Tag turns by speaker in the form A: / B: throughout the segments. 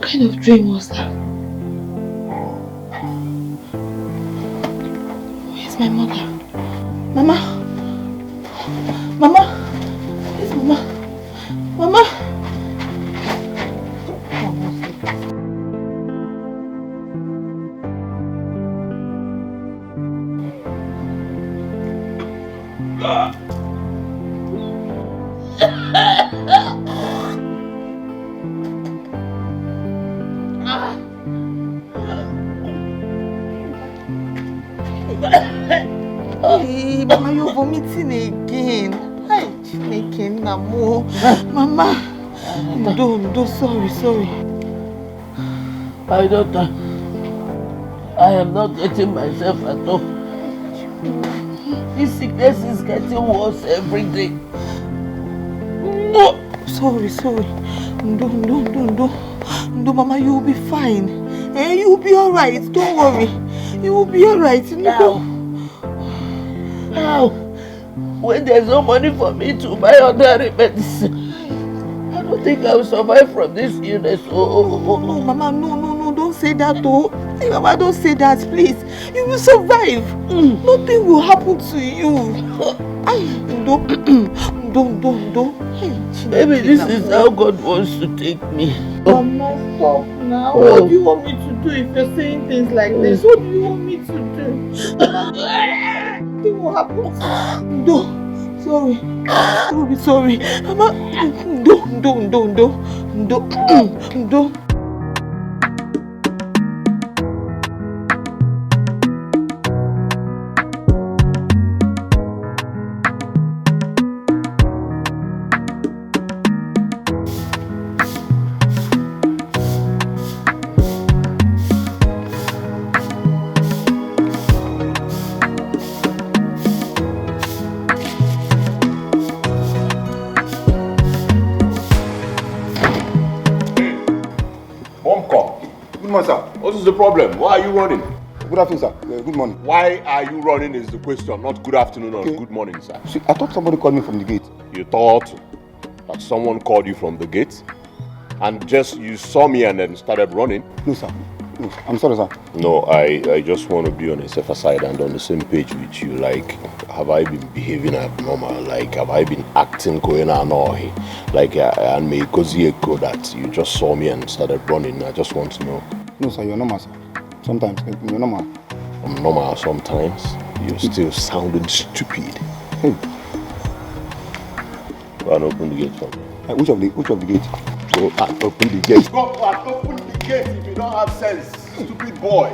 A: kind of dream was that? Where's my mother? Mama? Mama? Where's Mama? Mama? Hey, Mama, you're vomiting again. Hi, making Namo. Mama, don't, sorry.
B: My daughter, I am not getting myself at all. This sickness is getting worse every day. No.
A: Sorry. No, Mama, you'll be fine. You'll be alright. Don't worry. You will be alright.
B: How? When there's no money for me to buy ordinary medicine, I don't think I will survive from this illness.
A: No, Mama, no, don't say that, oh. Hey, Mama, don't say that, please. You will survive. Nothing will happen to you. Don't. Hey,
B: maybe this is how God wants to take me.
A: Mama, stop now. What do you want me to do if you're saying things like this? What do you want me to do? Nothing will happen. Sorry. Mama, don't.
C: What is the problem? Why are you running?
D: Good afternoon, sir. Good morning.
C: Why are you running is the question, not good afternoon or good morning, sir.
D: See, I thought somebody called me from the gate.
C: You thought that someone called you from the gate? And just you saw me and then started running?
D: No, sir. No, I'm sorry, sir.
C: No, I just want to be on a safer side and on the same page with you. Like, have I been behaving abnormal? Like, have I been acting going on? Like, and may cozy echo that you just saw me and started running. I just want to know.
D: No, sir, you're normal, sir. Sometimes you're normal.
C: I'm normal sometimes. You're still sounding stupid.
D: Hey.
C: Go and open the gate for me.
D: Which of the gate?
C: Go and open the gate. Go and open the gate if you don't have sense, stupid boy.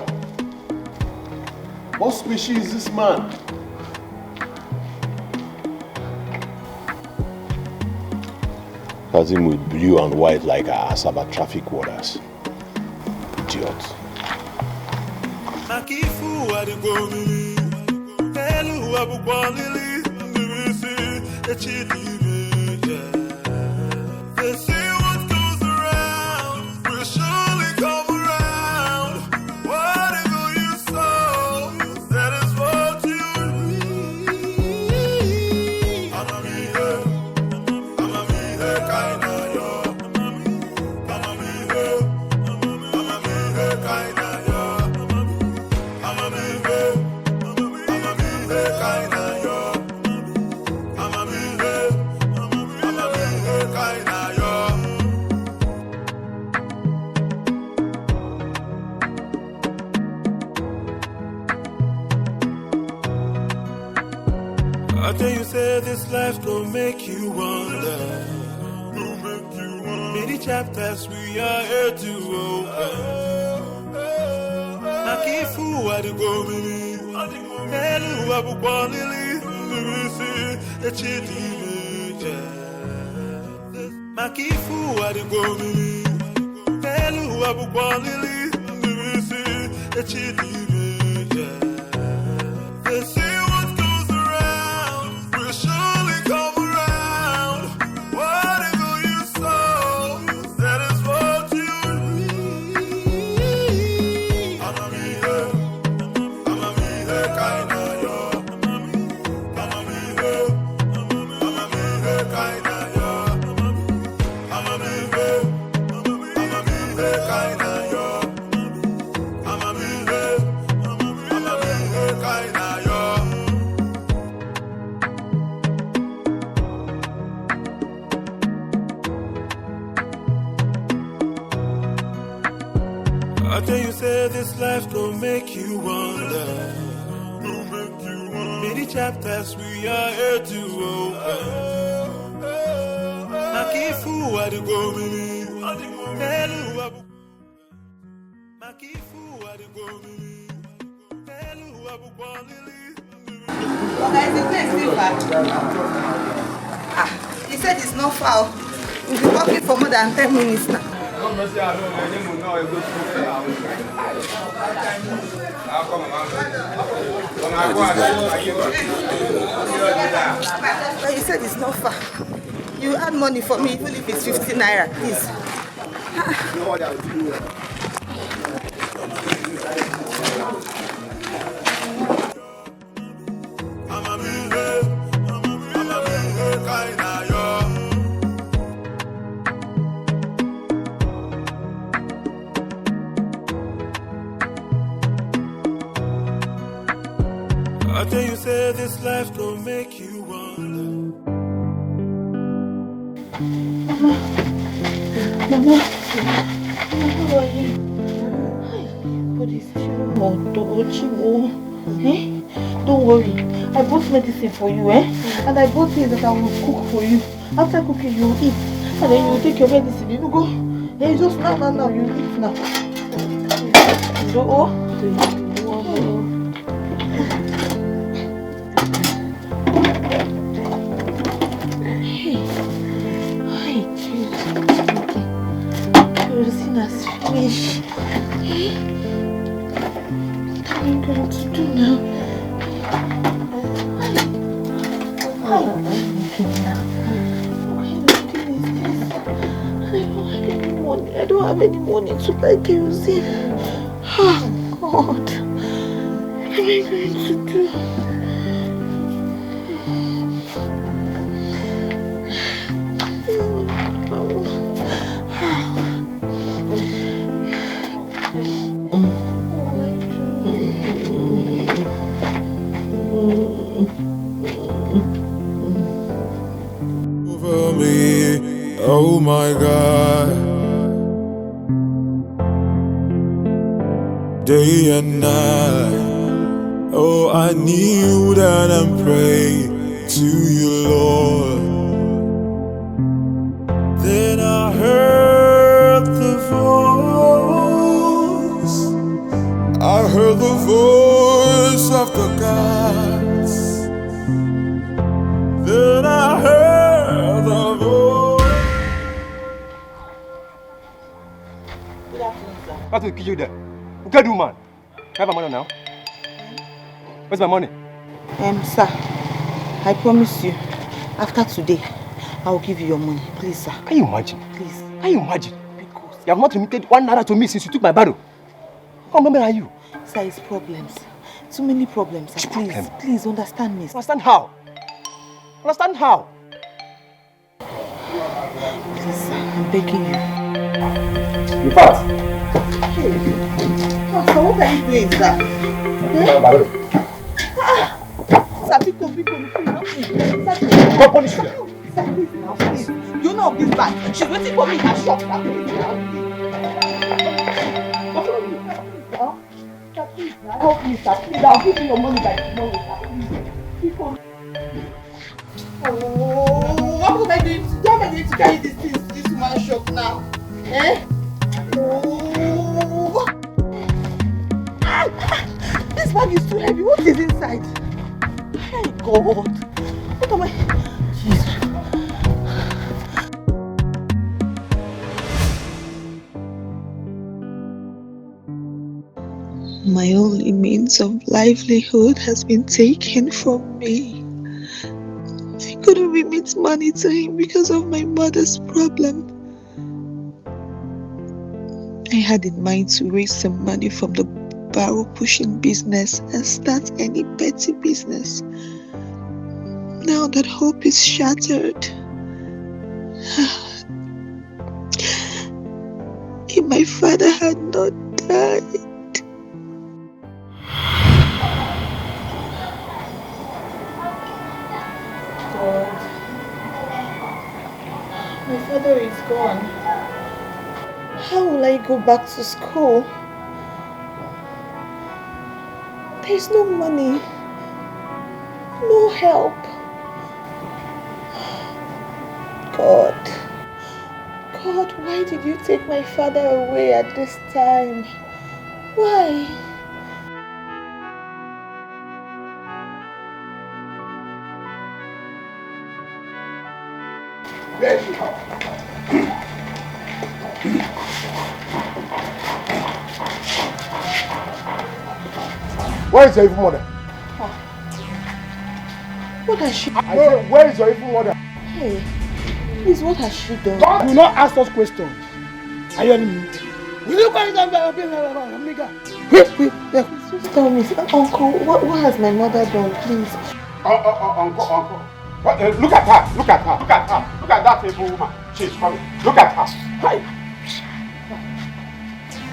C: What species is this man? Has him with blue and white like a Asaba traffic warders. Idiot.
E: This life gon' make you wonder. Many chapters we are here to open. Akifu adigomini, elu abukwanili, nirisi echidime. Makifu adigomini, elu abukwanili, nirisi echidime.
F: Dikeh.
E: I tell you, say this life gon' make you wonder. Many chapters we are here to open. Makifu adigomini, Elu abu. Makifu adigomini, Elu abu kwalili.
A: Okay, is the place still far? He said it's not far. We've been walking for more than 10 minutes now. But you said it's not far. You add money for me even if it's 50 naira, please.
E: I tell you, say this life gon' make you wonder.
A: Mama, how are you? Hi, but it's too Don't worry, I bought medicine for you, and I bought things that I will cook for you. After cooking, you will eat, and then you will take your medicine. You go. Hey, just now, you eat now. Fish. What are you going to do now? What kind of thing is this? I don't have any money to buy kerosene. Oh God. What am I going to do?
E: Oh my God, day and night. Oh, I kneel down and pray to you, Lord. Then I heard the voice. I heard the voice of the gods. Then I heard the voice.
F: What will kill you there? Good woman. Have my money now. Where's my money?
A: Sir, I promise you, after today, I will give you your money. Please, sir.
F: Can you imagine?
A: Please.
F: Can you imagine? Because you have not remitted 1 naira to me since you took my barrel. How many are you?
A: Sir, it's problems. Too many problems, sir. Please, please understand me.
F: Understand how? Understand how?
A: Please, sir, I'm begging you.
F: In fact,
A: Hey, so what are you doing, sir? Sir, pick up, please help me.
F: God punish you.
A: Sir, please, now, please. You know this bag. She's waiting for me in her shop. Sir, please, help me, sir. Please, I'll give you your money by tomorrow, sir. Please. Oh, what am I doing to carry these things to this woman's shop now? Oh. This bag is too heavy. What is inside? My God. What am I? Jesus.
G: My only means of livelihood has been taken from me. I couldn't remit money to him because of my mother's problem. I had in mind to raise some money from the barrel pushing business and start any petty business. Now that hope is shattered. If my father had not died.
A: God. My father is gone. How will I go back to school? There's no money. No help. God, why did you take my father away at this time? Why?
F: Where is your evil mother?
A: What has she done?
F: I said, where is your evil mother?
A: Hey, please, what has she done?
H: Do not ask us questions. Are you hearing me? Will you guys
A: Just tell me, Uncle, what has my mother done, please?
D: Uncle. What, look at her. Look at that evil woman. She's coming. Look at her.
B: Hi.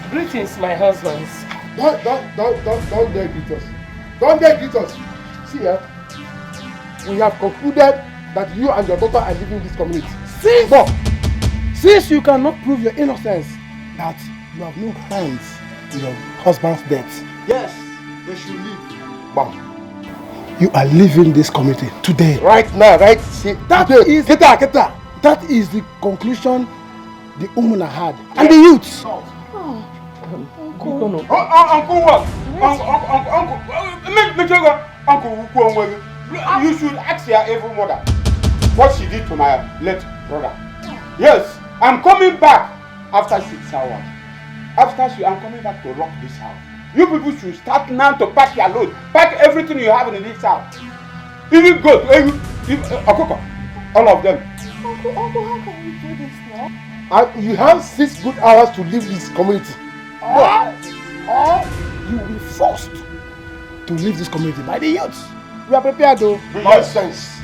B: Greetings, my husbands.
F: Don't dare greet us. Don't dare greet us. See here, we have concluded that you and your daughter are leaving this community.
H: Since you cannot prove your innocence, that you have no hands in your husband's death.
D: Yes, they should leave.
F: Bam.
H: You are leaving this community today.
F: Right now, right? See,
H: That is the conclusion the woman had. And the youths.
D: Uncle what? Uncle, you should ask your evil mother what she did to my late brother. Yes, I'm coming back after 6 hours. I'm coming back to lock this house. You people should start now to pack your load. Pack everything you have in this house. Even goat, all of them.
A: Uncle, how can you do this now?
F: You have 6 good hours to leave this community.
H: Or you will be forced to leave this community by the youths. We are prepared though.
F: Nonsense.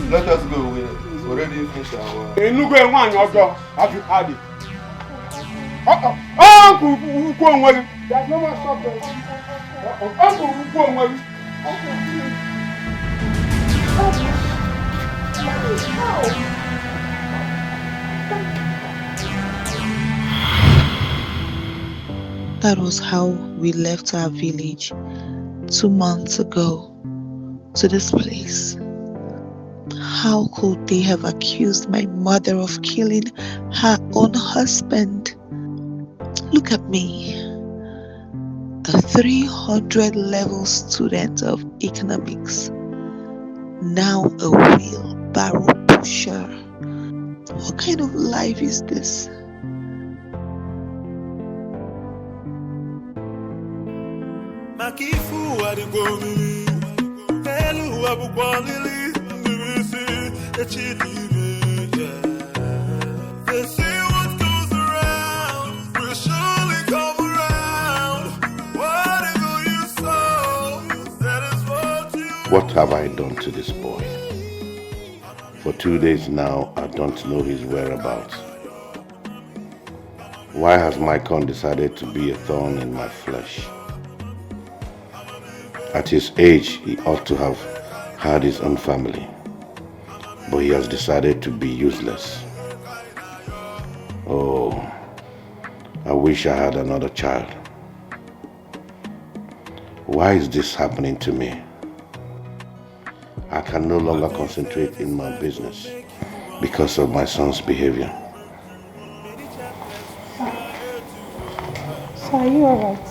F: Let us go. It's already finished our...
D: Have you had it? Uncle,
F: there's no more stop there.
D: Uncle,
G: That was how we left our village 2 months ago to this place. How could they have accused my mother of killing her own husband? Look at me, a 300 level student of economics, now a wheelbarrow pusher. What kind of life is this?
C: What have I done to this boy? For 2 days now, I don't know his whereabouts. Why has my con decided to be a thorn in my flesh? At his age, he ought to have had his own family, but he has decided to be useless. Oh, I wish I had another child. Why is this happening to me? I can no longer concentrate in my business because of my son's behavior.
I: So are you alright?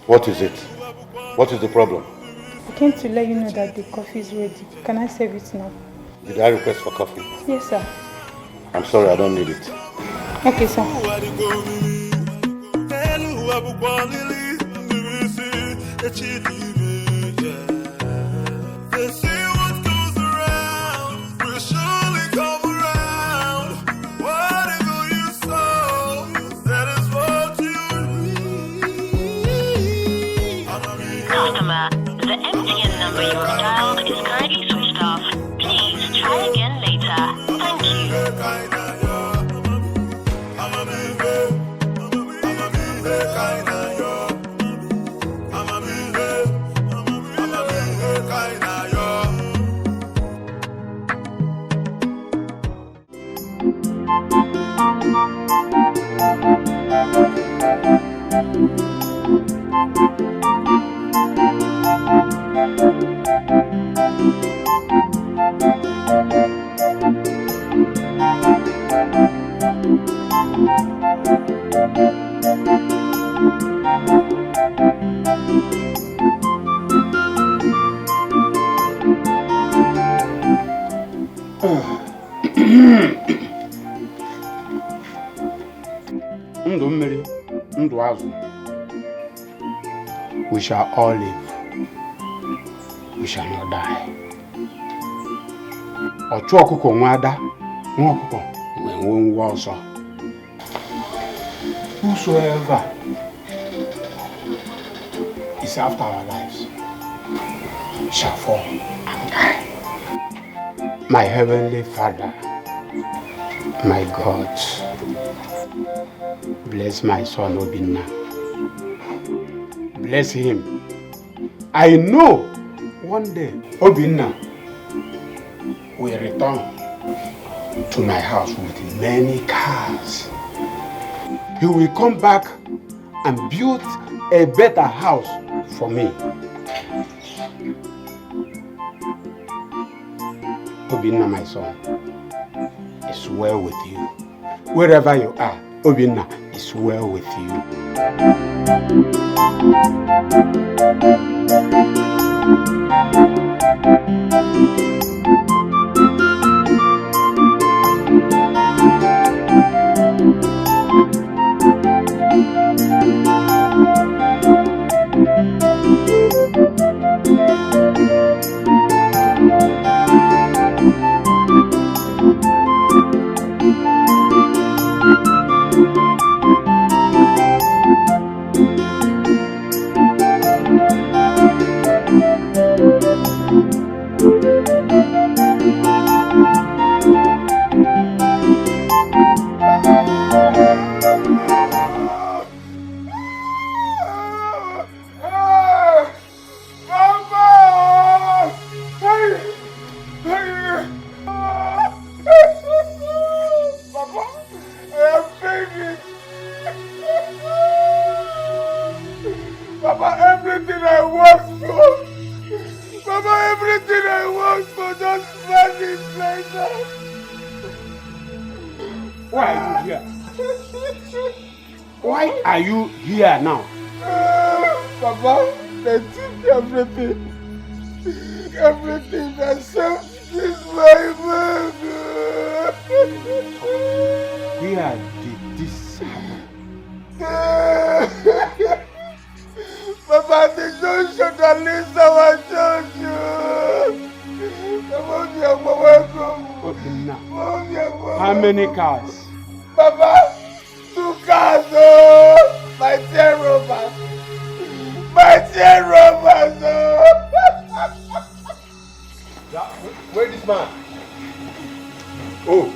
C: What is it? What is the problem?
I: I came to let you know that the coffee is ready. Can I serve it now?
C: Did I request for coffee?
I: Yes, sir.
C: I'm sorry, I don't need it.
I: Okay, sir.
J: Customer, the MTN number you have dialed is currently switched off. Please try again later. Thank you.
D: ndụ mmiri, ndụ azụ. We shall all live. We shall not die. Ọchụ ọkụkọ nwa ada, nwa ọkụkọ nwe nwa ọzọ. Whosoever is after our lives shall fall and die. My heavenly Father, my God, bless my son Obinna. Bless him. I know one day Obinna will return to my house with many cars. He will come back and build a better house for me. Obinna, my son, is well with you. Wherever you are, Obinna is well with you. Why are you here now?
F: Papa, they took everything. Everything except this my baby.
D: Where did this happen?
F: Papa, the junction that leads our church.
D: How many cars?
F: Papa, 2 cars. Oh, my dear Robert. My dear Robert.
K: Where this man? Oh,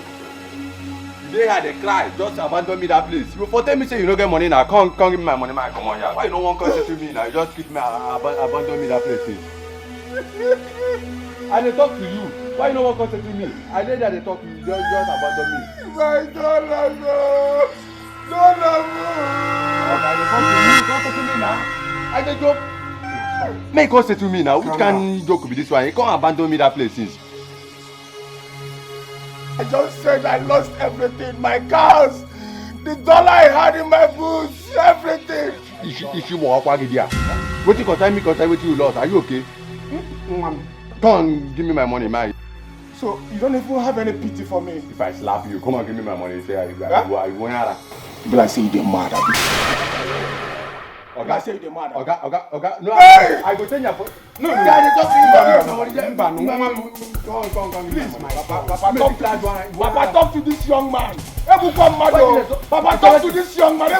K: they had a cry. Just abandon me that place. You for tell me say you don't get money now. Come give me my money, man. Come on, yeah. Why you don't want to come to me now? You just keep me abandon me that place, please. I dey talk to you. Why you don't want to come to me? I know that they talk to you. Just abandon me.
F: My dollar, no. Dollar, no.
K: Okay, they talk to you. Don't talk to me now. I dey joke. Make you come say to me now. Which kind of joke be this one? You can't abandon me that place since.
F: I just said I lost everything. My cars, the dollar I had in my boots, everything.
K: If you walk, what you concern me, concern what you lost. Are you okay? Come give me my money, man.
F: So you don't even have any pity for me?
K: If I slap you, come and give me my money. Say I want
F: you be like say you dey mad.
K: Oga say you dey mad. Oga. No,
F: hey!
K: I go send your phone.
F: No.
K: Just
F: Come. Please, my Papa, talk to this young man. Papa, talk to this young man. I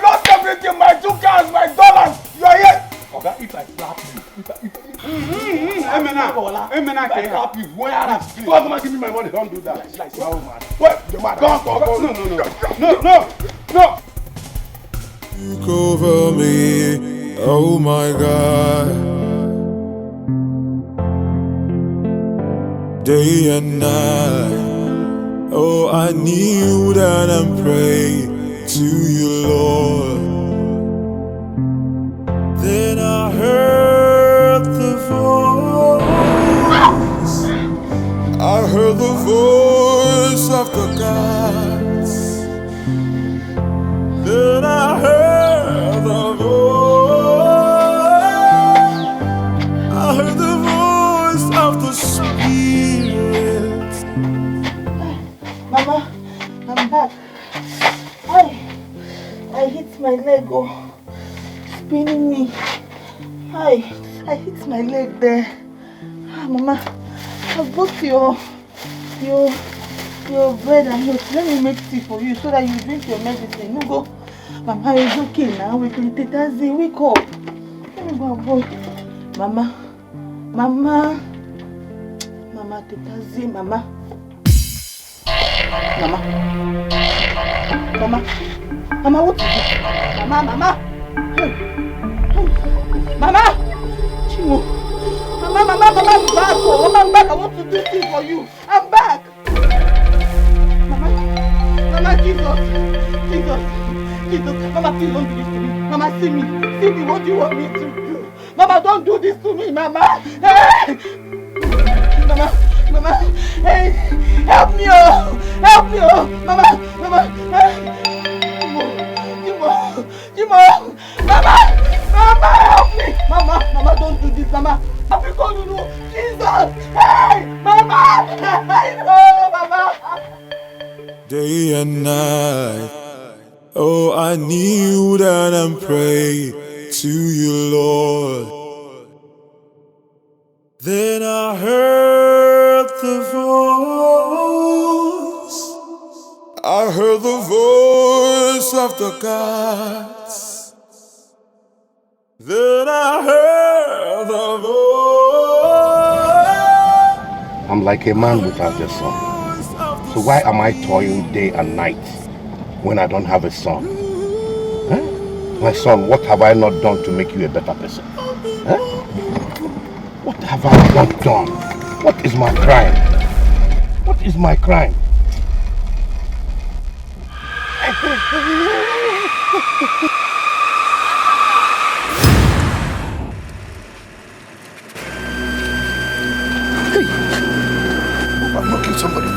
F: lost everything, my 2 cars, my dollars. You are here.
K: Oga, if I slap you, if I slap you, come and give me my money. Don't do that.
F: What? You're mad. No.
E: Took over me, oh my God. Day and night, oh I kneel down and pray to you, Lord. Then I heard the voice. I heard the voice of the gods. Then I heard the voice. I heard the voice of the Spirit.
A: Mama, I'm back. Hi. I hit my leg, oh. Spinning me. I hit my leg there. Ah, Mama, I bought your bread and milk. Let me make tea for you so that you drink your medicine. No go. Mama, it's okay now. We can take that. Wake up. Let me go and boy. Mama, Tetazi, Mama. Mama, what is it? Mama. Mama! Chimo! Mama, I'm back! Oh, Mama, I'm back! I want to do things for you! I'm back! Mama, Jesus! Mama, please don't do this to me! Mama, see me! What do you want me to do? Mama, don't do this to me, Mama! Hey! Mama! Hey! Help me, oh! Mama! Hey! Chimo! Mama, help me! Mama, don't do this, Mama. I'm because you know, Jesus! Hey! Mama! No, Mama!
E: Day and night, oh, I kneel down and pray to you, Lord. Then I heard the voice of the gods. Then I heard the voice.
L: I'm like a man without a son. So why am I toiling day and night when I don't have a son? Huh? My son, what have I not done to make you a better person? Huh? What have I not done? What is my crime? What is my crime?
F: Hey! I'm knocking somebody.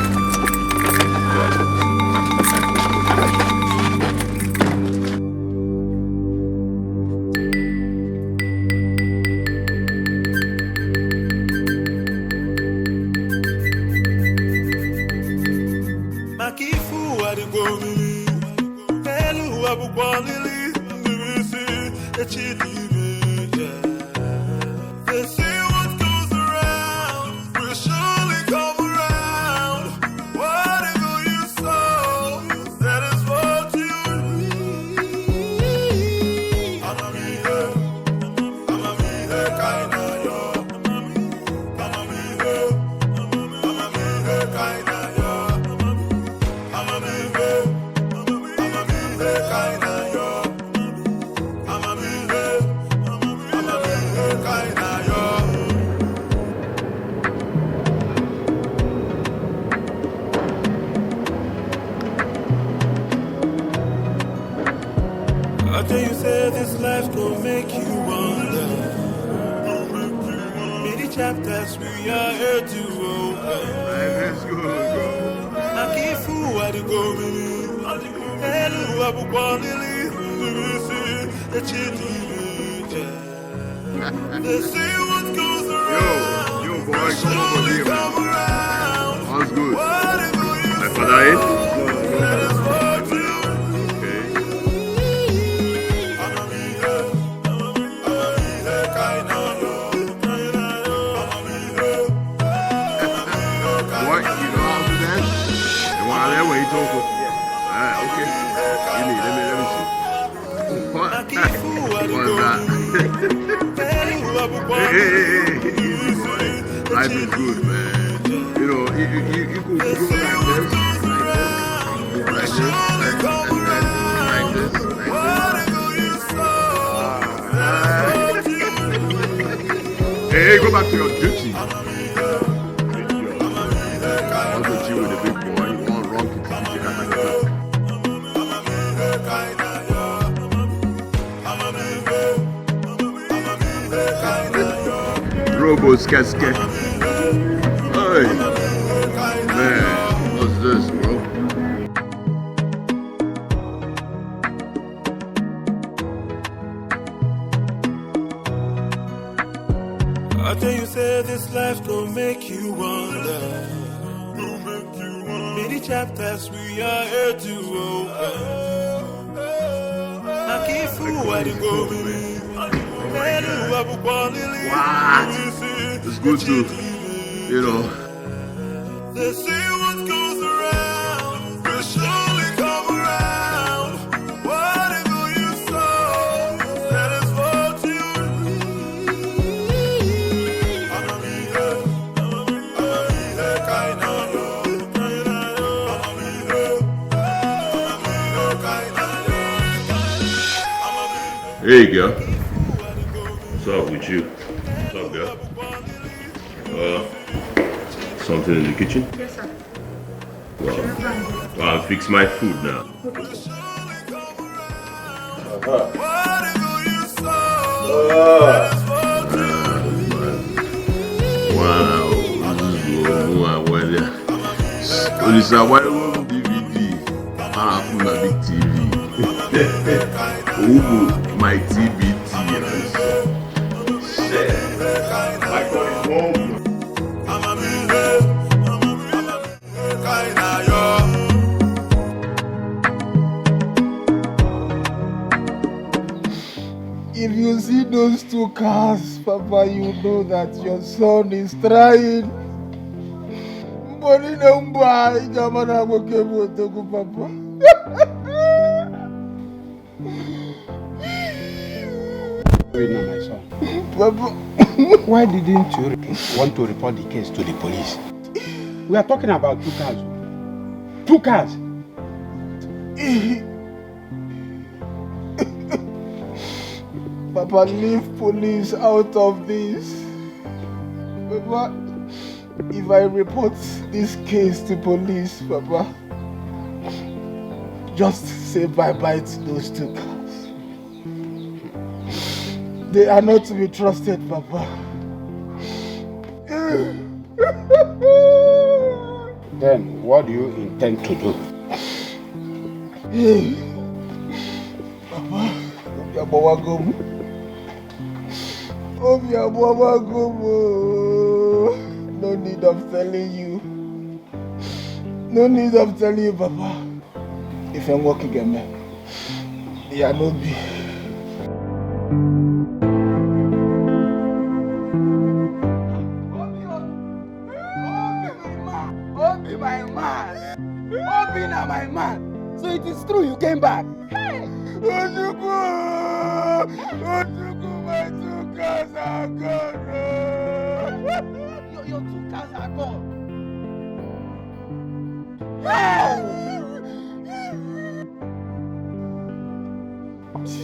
E: They say what goes around will surely come around. Whatever you sow, that is what you reap. Amamihe, kaina yo. Amamihe, kaina yo. Amamihe, kaina yo. I tell you, say this life gon' make you wonder. Many chapters we are here to open. Let's go. Nakifu adigo mini. Elu abukwalili. They say what goes around.
C: Yo, boy, come over here, man. How's good? Like for that,
E: That is what you
C: What? You know how to dance? And while that way, he told me. Alright, okay. Let me see. What? What's that? Hey. Life is good, man. You know, you could go like this. Hey, go back to your duty. Want to chill with the big boy. You want wrong to teach you that Robo's casket. Hey, man, what's this, bro?
E: I tell you, say this life gon' make you wonder. Many chapters we are here to open.
C: It's good to, you know.
E: They see what goes around, will surely come around. Whatever you sow, that is what you reap.
C: Hey girl, what's up with you? What's up girl? Something in the kitchen?
I: Yes, sir.
C: Well, I'll fix my food now.
I: Okay.
C: Olisa, why won't DVD? Ah, my big TV. My TBT. My going home.
H: If you see those two cars, Papa, you know that your son is trying. But in a way, Jamana will give you to go, Papa.
D: My son.
H: Papa,
D: why didn't you want to report the case to the police? We are talking about 2 cars. 2 cars.
H: Papa, leave police out of this. Papa, if I report this case to police, Papa, just say bye-bye to those 2 cars. They are not to be trusted, Papa.
D: Then what do you intend to do?
H: Papa, no need of telling you. No need of telling you, Papa. If I'm working again, yeah, no be.
F: Obi, my man. Obi, na my man. So it is true you came back. Hey!
H: Ojuku, my 2 cars are gone.
F: Your 2 cars are gone. Hey!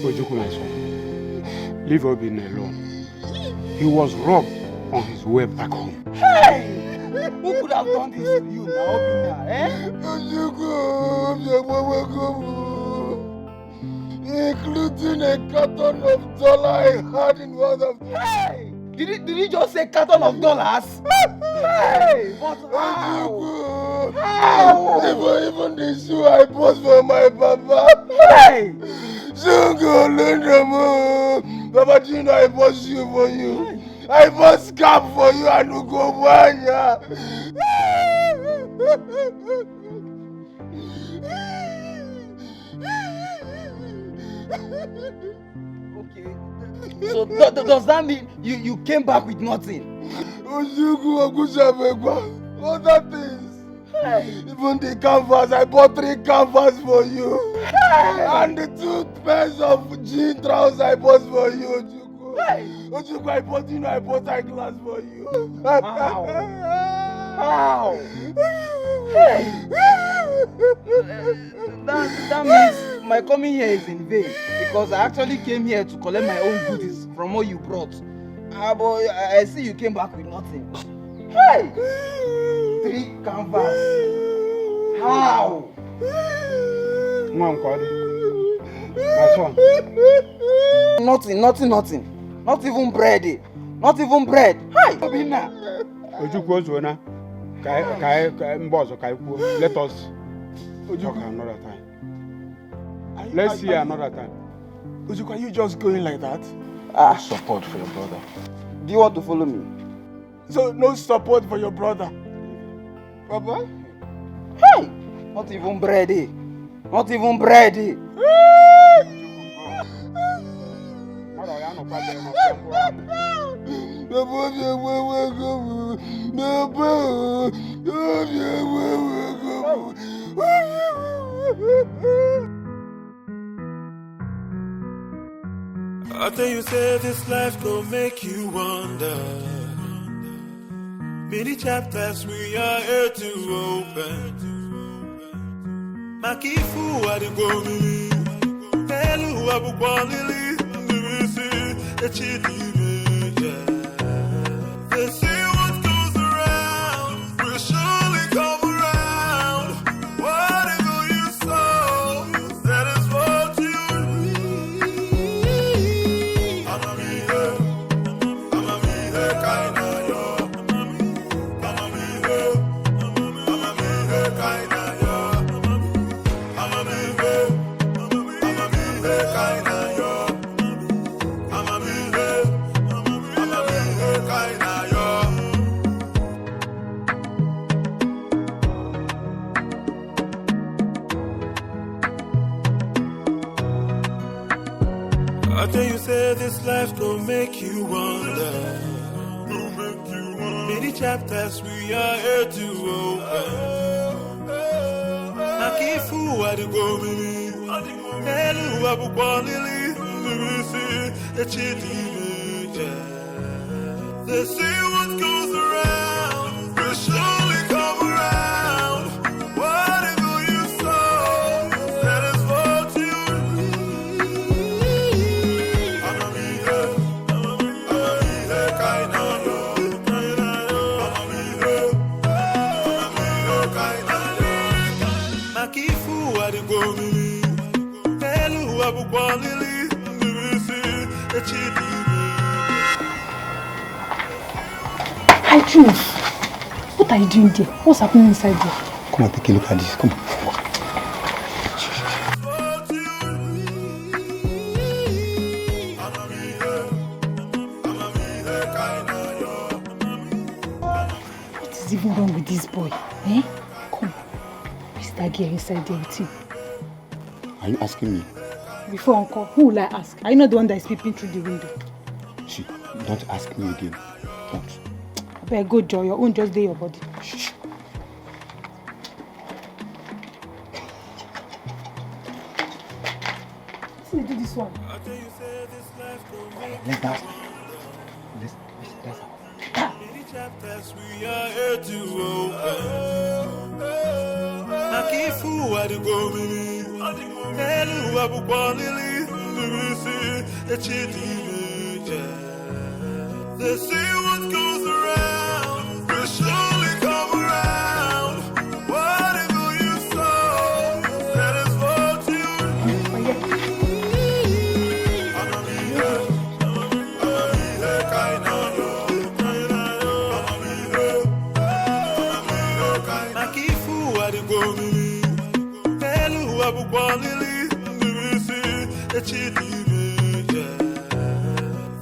D: Ojuku, my son, leave Obi alone. He was robbed on his way back home.
F: Hey! Who could have done this to you now, Obina, eh?
H: Including a carton of dollar I had in one of them.
F: Hey! Did he just say carton of dollars? Hey! But how? How?
H: Even the shoe I bought for my papa.
F: Hey!
H: Shungo, Lundramo. Papa, do you know I bought shoe for you? I bought scarf for you and Ugobanya.
F: Okay. So does that mean you came back with nothing?
H: Other things. Hey. Even the canvas, I bought 3 canvas for you. Hey. And the 2 pairs of jean trousers I bought for you, Ojuku. Hey. Ojuku, I bought eyeglass for you.
F: How? How? Hey. That means my coming here is in vain because I actually came here to collect my own goodies from what you brought. But I see you came back with nothing. Hey! 3 canvas. How?
D: My son.
F: Nothing. Not even bread. Not even bread. Hi! Obina.
D: Let us talk another time. Let's see another time.
H: Ojuku, are you just going like that?
F: Support for your brother. Do you want to follow me?
H: So no support for your brother. Papa?
F: Hey! Not even bread. Not even bread.
E: I tell you, say this life go make you wonder. Many chapters we are here to open. Makifu adigomili, elu abukwalili, nirisi echidime. They say what goes around will surely come around. Whatever you sow, that is what you reap. Amamihe kaina yo. Amamihe kaina yo. Amamihe kaina yo. Amamihe kaina yo. I tell you, say this life gon' make you wonder. Many chapters we are here to open. Akifu adigomili, elu abukwalili, nirisi echidime. They say what goes around will surely come around. Whatever you sow, that is what you reap. Amamihe kaina yo. Amamihe kaina yo. Makifu adigomili, elu abukwalili, nirisi echidime.
I: Hi, Jules. What are you doing there? What's happening inside there?
M: Come on, take a look at this. Come on.
I: What is even wrong with this boy? Eh? Come. Who's that girl inside there with you?
M: Are you asking me?
I: Before Uncle, who will I ask? Are you not the one that is peeping through the window?
M: Shh, don't ask me again. Don't.
I: I better go, Joy. Your own just day your body.
M: Shh.
I: See, do this one.
M: Let's dance. Let's
E: Chapters we are here to open. Akifu adigomili, elu abukwalili, nirisi echidime. They say what goes around will surely come around. Whatever you sow, that is what you reap. Amamihe kaina yo. Makifu adigomili, elu abukwalili, nirisi echidime.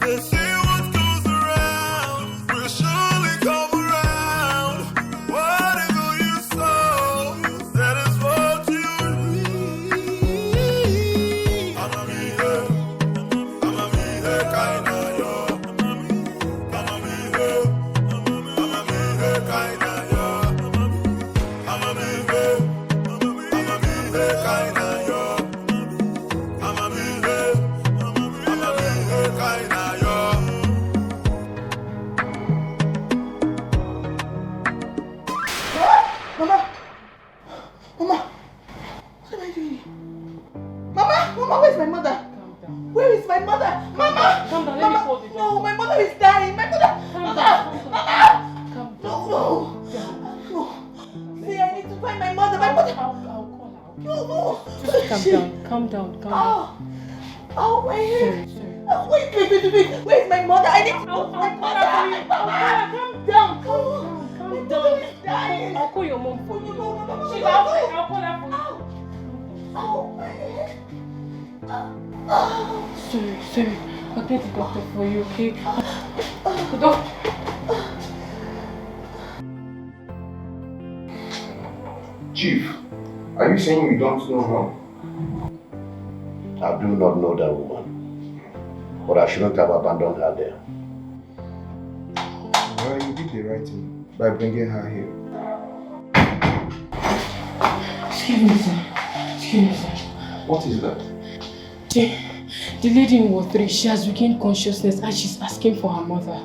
E: They say what goes around will surely come around. Whatever you sow, that is what you reap. Amamihe kaina yo. Amamihe kaina yo. Amamihe kaina yo. Amamihe kaina yo.
A: Mama! Mama! What am I doing? Mama! Mama, where's my mother?
I: Calm down.
A: Where is my mother? Mama!
I: Calm down, let me hold it.
A: No, my mother is dying. My mother!
I: Calm
A: Mama!
I: down.
A: Mama!
I: Calm
A: No,
I: down.
A: no! No! See, I need to find my mother. My mother!
I: I'll call her.
A: No, no!
I: Just calm down. Calm down. Calm down.
A: Oh, my head!
I: Sorry.
A: Wait. Where's my mother? I need to
I: I'll
A: find my
I: call her for you.
A: mother.
I: Calm down. Calm
A: My
I: down.
A: mother is dying.
I: I'll call your mom for you.
A: No.
I: She's outside. I'll call her for you.
A: Oh, my head.
I: Sorry. I'll get the doctor for you, okay? The doctor.
L: Chief, are you saying you don't know her?
C: I do not know that woman.
L: But I shouldn't have abandoned her there.
F: Well, you did the right thing by bringing her here.
N: Excuse me, sir. Excuse me, sir.
F: What is that?
N: The lady in Ward 3, she has regained consciousness and she's asking for her mother.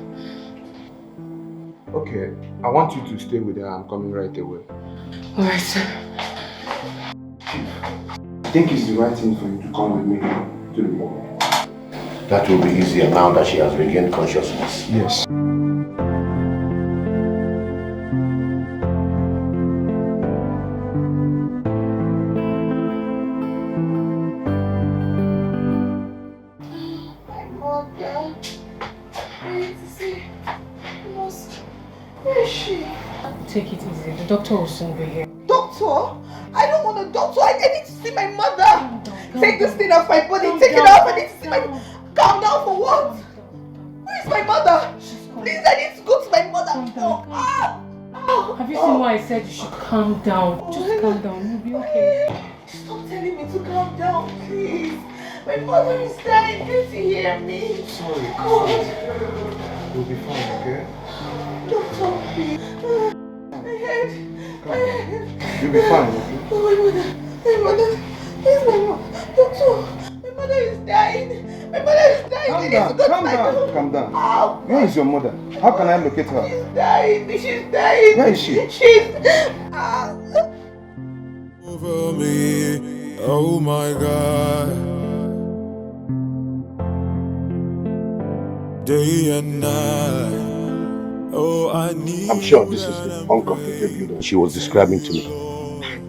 F: Okay, I want you to stay with her. I'm coming right away.
N: Alright, sir.
F: I think it's the right thing for you to come with me to the morgue.
L: That will be easier now that she has regained consciousness.
F: Yes.
A: Where is she?
N: Take it easy. The doctor will soon be here.
A: Doctor? I don't want a doctor. I need to see my mother. Take this thing off my body. Take it off. I need to see my... Calm down for what? Where is my mother? Please, I need to go to my mother.
N: Have you seen why I said you should calm down? Just calm down. You'll be okay.
A: Stop telling me to calm down, please. My mother is dying. Can't you hear me?
F: Sorry.
A: God.
F: You'll be fine, okay?
A: Doctor, please. My head.
F: You'll be fine, okay?
A: Oh, my mother. Where's my mother? Doctor, my mother is dying. My mother is dying.
F: Calm down. Where is your mother? How can I locate her?
A: She's dying.
F: Where is she?
E: Over me, oh my God. Day and night. Oh, I need.
L: I'm sure this is the uncompleted building she was describing to me.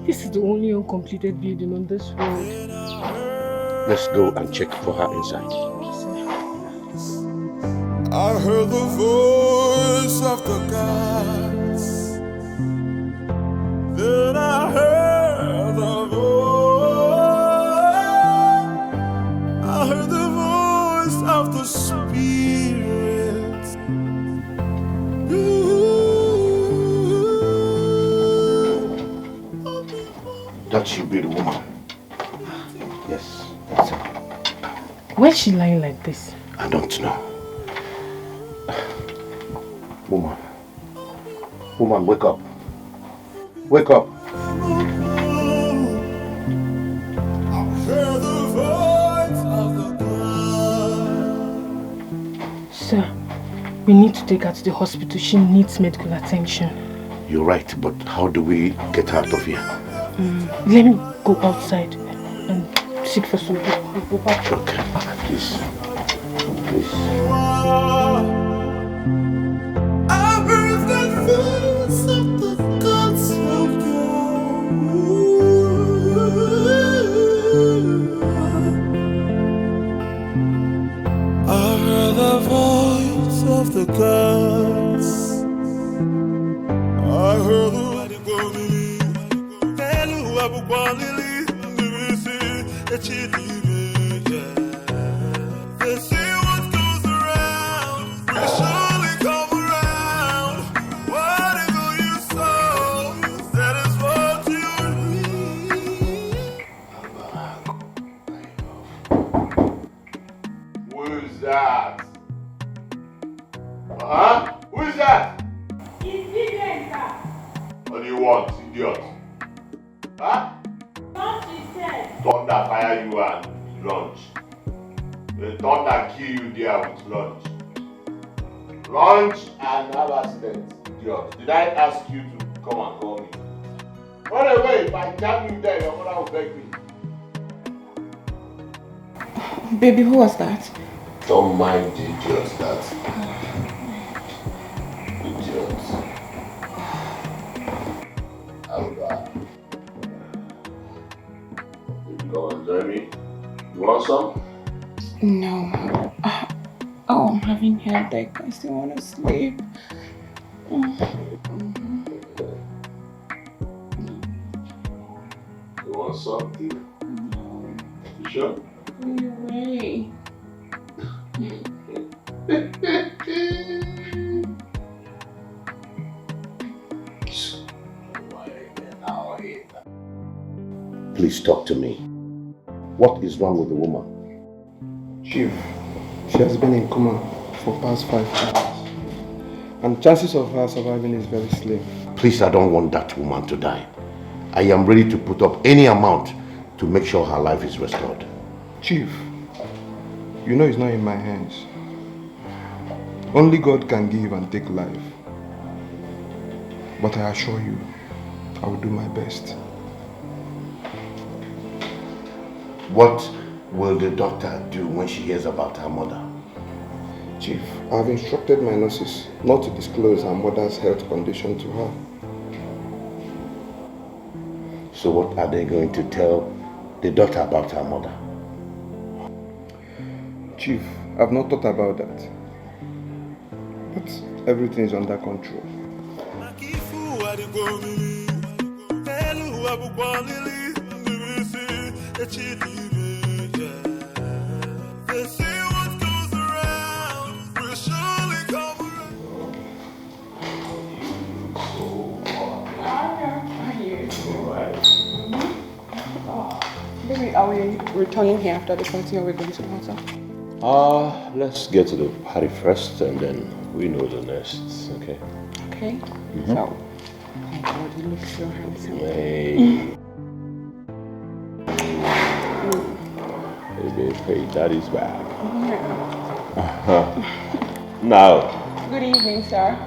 N: This is the only uncompleted building on this road.
L: Let's go and check for her inside.
E: I heard the voice of the gods. Then I heard the voice. I heard the voice of the spirits.
L: That should be the woman. Yes, that's her.
N: Why is she lying like this?
L: I don't know. Woman, wake up. Wake up.
N: Sir, we need to take her to the hospital. She needs medical attention.
L: You're right, but how do we get her out of here?
N: Let me go outside and seek for some help. I'll go back.
L: Okay, please.
E: I heard the voice of the gods of I heard the voice of the gods. I heard the they say what goes around will surely come around. Whatever you sow, that is what you reap.
C: Who is that? Huh? Who is that?
O: It's Dikeh, sir.
C: What do you want, idiot? Huh?
O: What she said.
C: Thunder fire you and lunch. The thunder kill you there with lunch. Lunch and have accident, idiot. Did I ask you to come and call me? Run away, if I jam you there, your mother will beg me.
A: Baby, who was that?
C: Don't mind the idiot that. Idiot. Go and join me. You want some?
A: No. Oh, I'm having headache. I still want to sleep.
C: You want something?
A: No.
C: You sure?
A: Go away.
L: Please talk to me. What is wrong with the woman?
F: Chief,
P: She has been in coma for past 5 hours. And chances of her surviving is very slim.
L: Please, I don't want that woman to die. I am ready to put up any amount to make sure her life is restored.
P: Chief, you know it's not in my hands. Only God can give and take life. But I assure you, I will do my best.
L: What will the doctor do when she hears about her mother?
P: Chief, I have instructed my nurses not to disclose her mother's health condition to her.
L: So what are they going to tell the doctor about her mother?
P: Chief, I've not thought about that. But everything is under control.
Q: Baby, are we returning here after the party or are we going to the hotel?
C: Let's get to the party first and then we know the next, okay?
Q: Okay.
C: Mm-hmm.
Q: So, oh my God, you look so handsome.
C: Hey. Hey, daddy's back. Now.
Q: Good evening, sir.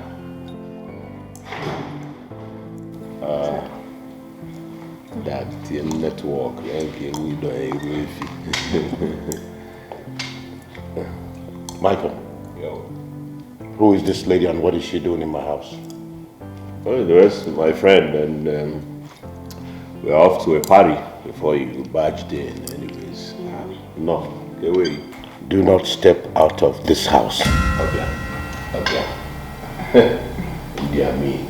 C: That network,
L: Michael.
C: Yo.
L: Who is this lady and what is she doing in my house?
C: Well, the rest is my friend, and we're off to a party before you barged in, anyways.
Q: Yeah.
L: No.
C: Okay, wait.
L: Do not step out of this house.
C: Okay. Yeah, me.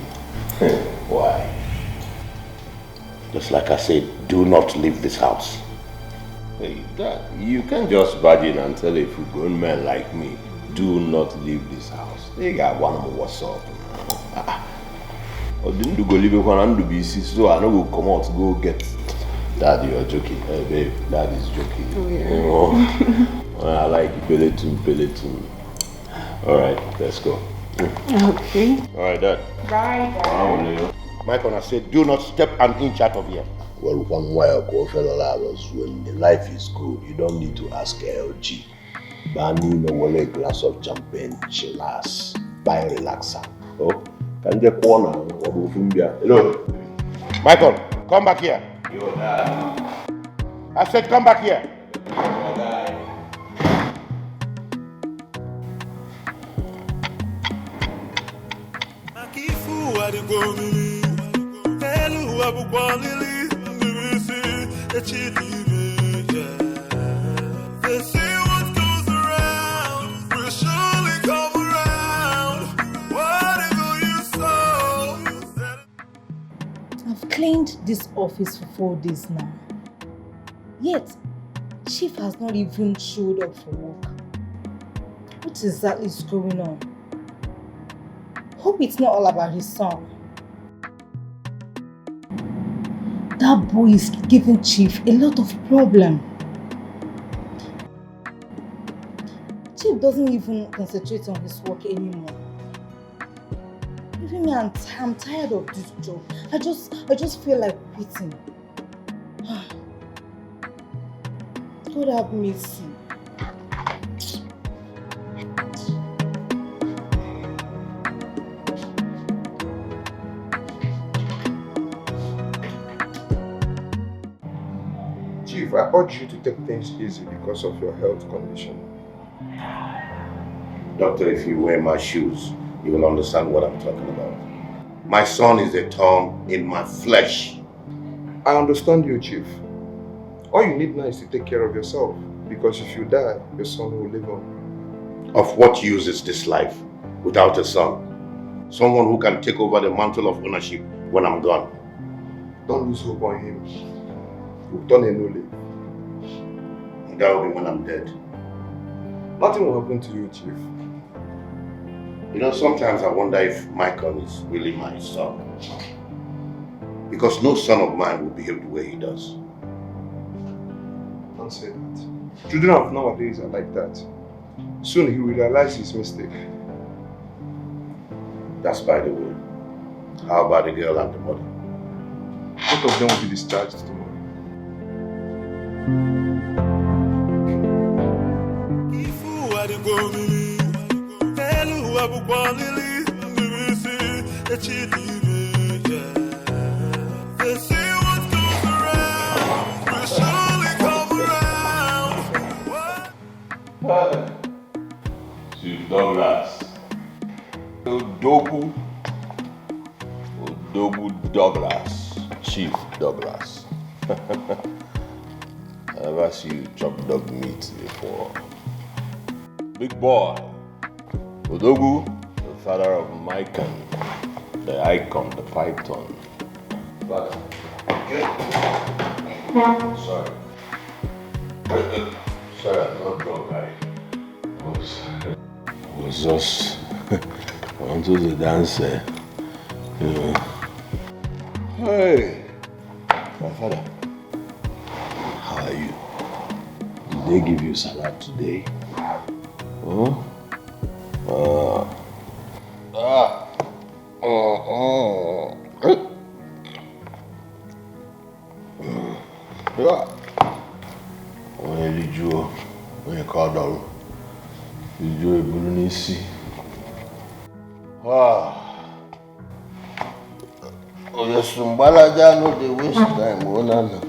C: Why?
L: Just like I said, do not leave this house.
C: Hey, Dad, you can't just barge in and tell a full-grown man like me, do not leave this house. They got one more what's up. Or didn't you go leave one and do BC, so I know we'll come out to go get. Dad, you're joking. Hey, babe, Dad is joking.
Q: Oh, yeah.
C: You know? I like Peloton. Alright, let's go.
Q: Okay.
C: Alright, Dad.
Q: Bye.
L: Michael, I said, do not step an inch out of here.
C: Well, one while when the life is good, you don't need to ask LG. Bani no a glass of champagne, chillax, buy relaxer. Oh, can you corner or hello?
L: Michael, come back here.
C: Yo, Dad.
L: I said, come back here.
I: I've cleaned this office for 4 days now. Yet, Chief has not even showed up for work. What exactly is going on? Hope it's not all about his son. That boy is giving Chief a lot of problem. Chief doesn't even concentrate on his work anymore. Even me, I'm tired of this job. I just feel like quitting. God have mercy.
P: Chief, I urge you to take things easy because of your health condition.
L: Doctor, if you wear my shoes, you will understand what I'm talking about. My son is a thorn in my flesh.
P: I understand you, Chief. All you need now is to take care of yourself, because if you die, your son will live on.
L: Of what use is this life without a son? Someone who can take over the mantle of ownership when I'm gone.
P: Don't lose hope on him. He'll turn a new leaf.
L: That will be when I'm dead.
P: Nothing will happen to you, Chief.
L: You know, sometimes I wonder if Michael is really my son. Because no son of mine will behave the way he does.
P: Don't say that. Children of nowadays are like that. Soon he will realize his mistake.
L: That's by the way. How about the girl and the body?
P: Both of them will be discharged tomorrow.
C: Chief Douglas. Odogu Douglas. Chief Douglas. I never see you chop dog meat before. Big boy. Odogu, the father of Mikan, the icon, the python. But, sorry. Sorry, I'm not drunk. I was just onto the dance, you know. Hey, my father, how are you? Did they give you salad today? Huh? When you call down, you do a Bulunisi. Oh, yes, Sumbalaja, no, they waste time. Oh, no.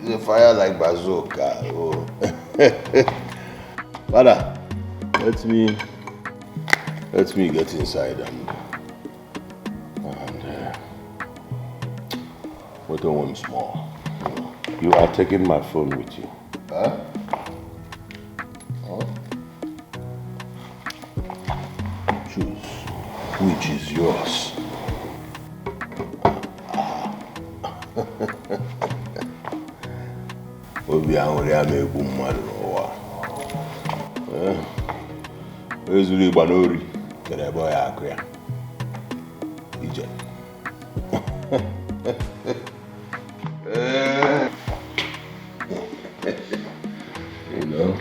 C: The fire like bazooka. Oh. Father, let me get inside and wait once more.
L: You are taking my phone with you.
C: Huh? Choose which is yours. Obi ahụrụ ya ma egbu mmadụ n'ụwa. Ezuru ịgba n'ori kere ebe ọ ya akụ ya. Ije. You know,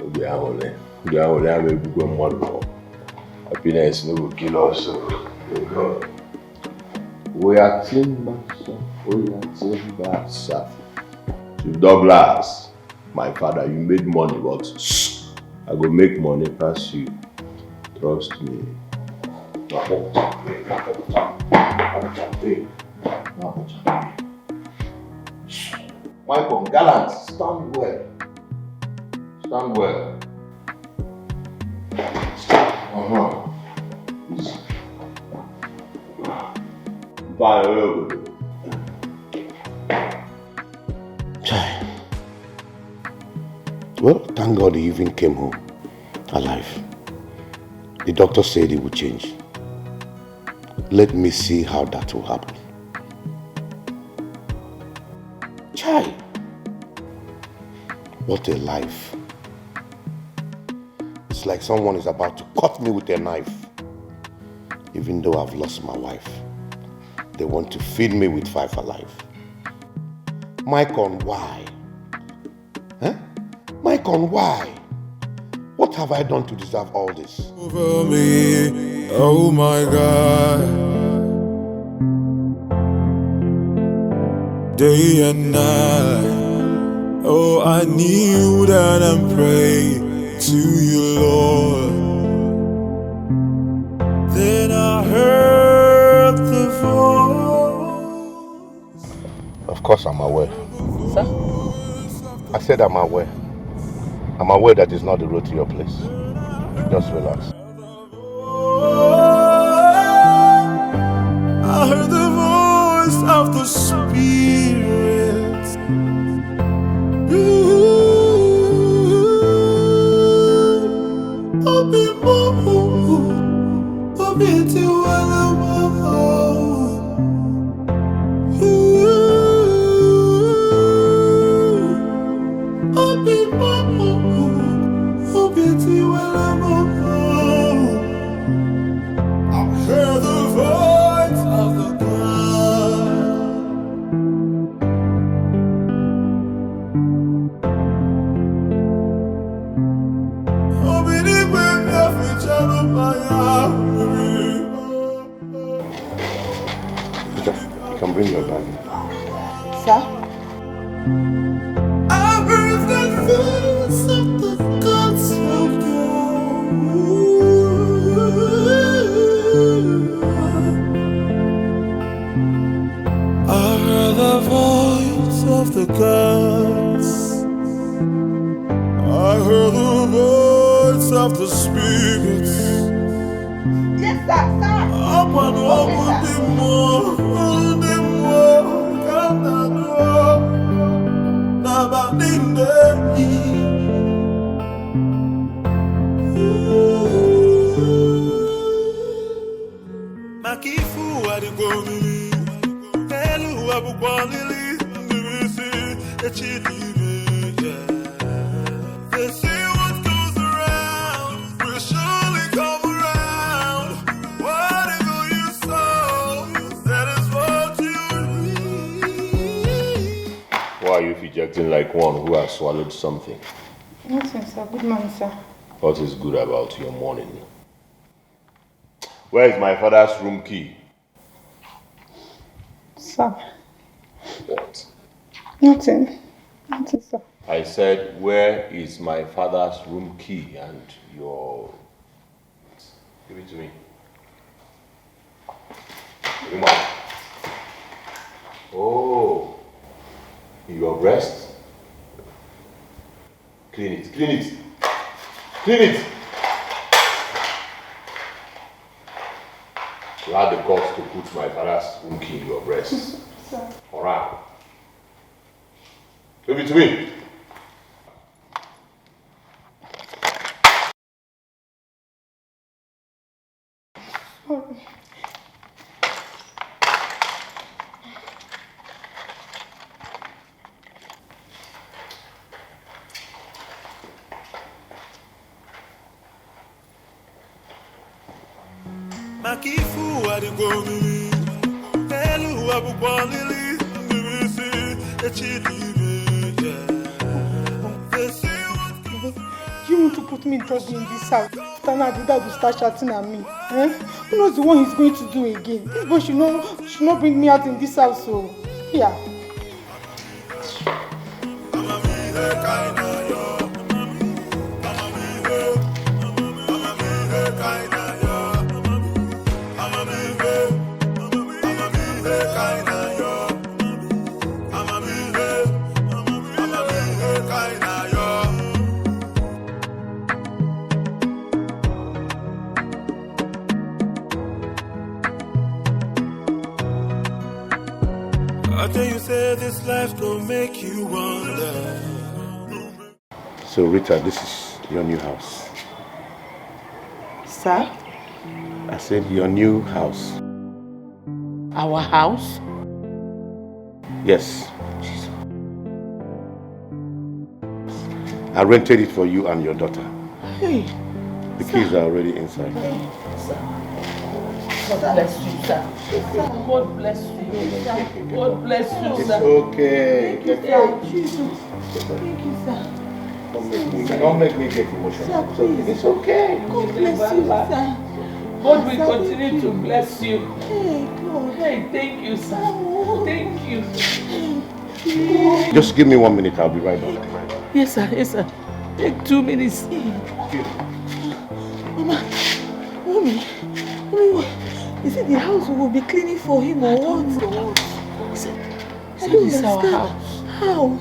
C: obi ahụrụ ya ma egbukwe mmadụ n'ụwa. Happiness no will kill us. We are timber, sir. Chief Douglas, my father, you made money, but I go make money past you. Trust me. Michael, gallant, stand well. Stand well.
L: Well, thank God he even came home alive. The doctor said he would change. Let me see how that will happen. Chai! What a life. It's like someone is about to cut me with a knife. Even though I've lost my wife, they want to feed me with 5 alive. Maikon, why? Huh? Maikon, why? What have I done to deserve all this?
E: Over me, oh my God. Day and night, oh I kneel down and pray to you, Lord. Then I heard the voice.
L: Of course I'm aware.
I: Sir?
L: I said I'm aware. I'm aware that it's not the road to your place. Just relax.
E: I heard the voice of the Spirit.
A: Sir?
E: I heard the voice of the gods of I heard the voice of the gods. I heard the voice of the spirits.
A: Yes, sir, sir.
E: Up and over the more, come down, Makifu adigomiri, elu abukwalili, ndibisi, echidime, They say what goes around will surely come around. Whatever you sow, that is what you reap.
C: Why are you rejecting like one who has swallowed something?
N: Nothing, sir. Good morning, sir.
C: What is good about your morning? Where is my father's room key?
N: Sir.
C: What?
N: Nothing. Nothing, sir.
C: I said, where is my father's room key and your... Give it to me. Come on. Oh, your breast? Clean it, clean it. Clean it. You had the guts to put my father's room key in your breast.
N: Sir.
C: All right. Give it to me.
E: Makifu adigomiri, elu abukwalili, ndibisi, echidime, They say what goes
I: You want to put me drug in this house? After now, the dad will start shouting at me. Eh? Who knows the one he's going to do again? This boy should not bring me out in this house. So, yeah.
E: I tell you, say this life gon' make you wonder.
L: So Rita, this is your new house.
B: Sir?
L: I said your new house.
B: Our house?
L: Yes. I rented it for you and your daughter.
B: Hey.
L: The keys are already inside.
B: God bless you, sir. God bless you. God bless you,
L: It's
B: sir.
L: okay.
B: Thank you, sir. Jesus. Thank you, sir.
L: Don't make me get emotional. It's okay.
B: God bless you, sir. God will continue to bless you. Hey, God. Hey, thank you, sir. Thank you.
L: Just give me 1 minute, I'll be right back.
B: Yes, sir. Yes, sir. Take 2 minutes.
A: Mama, Mommy, is it the house we will be cleaning for him or what?
B: Is it
A: I don't
B: this our
A: understand.
B: house?
A: How?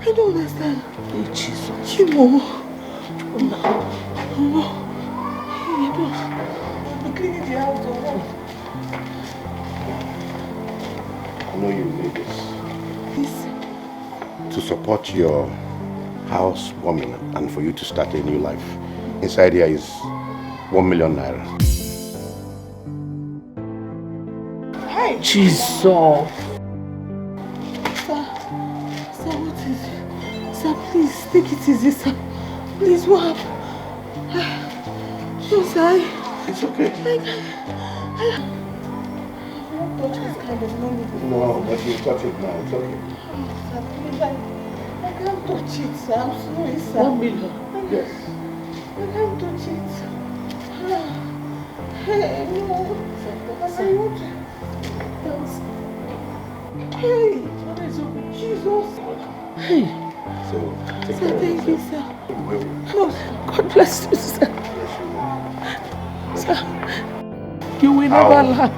A: I don't understand.
B: Hey, Jesus.
A: Chimo. Mama. Hey, I don't. We'll be cleaning the house or what?
L: I know you need this.
A: This.
L: To support your housewarming and for you to start a new life. Inside here is 1 million naira.
A: Hey!
B: Jesus.
A: Sir, what is it? Sir, please, take it easy, sir. Please, what happened? No, sir.
L: It's okay.
A: I won't touch this kind of money.
L: No, but you touch it now. It's okay.
A: Sir, please, I can't touch it, sir. I'm sorry, sir.
B: 1 million.
L: Yes.
A: I can't touch it. Hey, no. I want to. Hey, Jesus. Hey.
C: So,
A: Thank you, sir. God bless you, sir. Sir, you will never lack.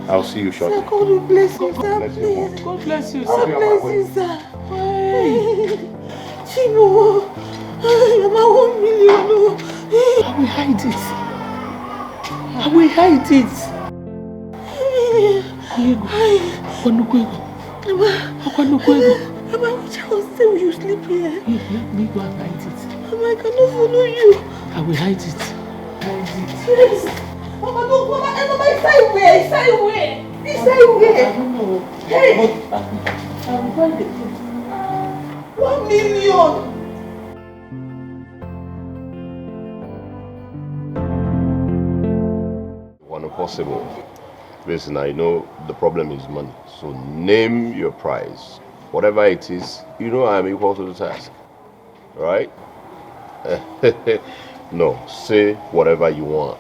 C: I'll see you shortly.
A: Sir, God will bless you, sir, please.
N: God bless you,
A: God
N: sir.
A: bless you, sir. Hey. Chibo, I'm 1 million. I will hide it. I will hide it. Mama, which house will you sleep here?
N: Let me go and hide it.
A: Mama, I cannot follow you.
N: I will hide it. Hide it.
A: Yes. Mama, don't go back. Mama, inside where? Inside where? Inside where? I don't know. Hey!
N: I will find the food.
A: 1 million!
C: One possible. Listen, I know the problem is money. So name your price. Whatever it is, you know I'm equal to the task. Right? No, say whatever you want.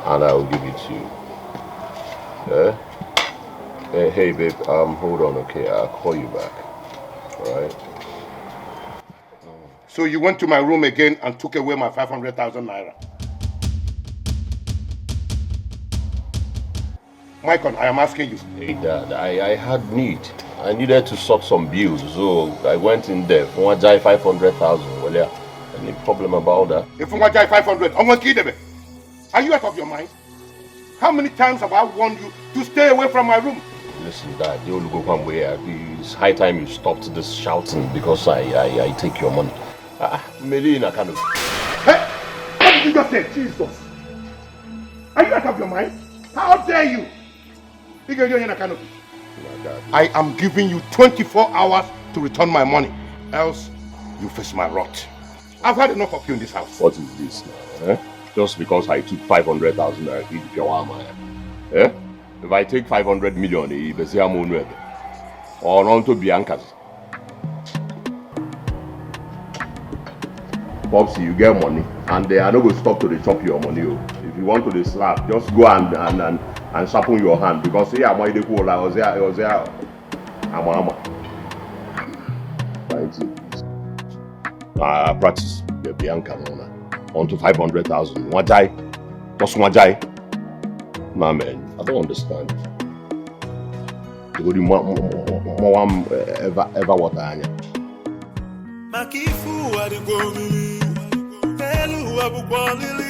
C: And I will give it to you. Hey babe, hold on, okay? I'll call you back. Alright?
L: So you went to my room again and took away my 500,000 naira. Michael, I am asking you.
C: Hey Dad, I had need. I needed to sort some bills, so I went in there. For one jai 500,000. Well, yeah, any problem about that?
L: If you want 500, I want to kill them. Are you out of your mind? How many times have I warned you to stay away from my room?
C: Listen, Dad, you will go one way. It's high time you stopped this shouting because I take your money. Medina kind of.
L: Hey, what did you just say? Jesus. Are you out of your mind? How dare you? I am giving you 24 hours to return my money. Else, you face my wrath. I've had enough of you in this house.
C: What is this now? Just because I took 500,000 naira, if I take 500 million, it's a Nuella. Or on to Bianca's. Popsy, you get money, and they are not going to stop to chop your money. If you want to slap, just go and sharpen your hand because here I'm the cool. I was there. I'm. Practice the Bianca on to 500,000. Wajai, just Wajai. Nah, man, I don't understand. You ever what I
E: Makifu adigomi, elu abukwalili.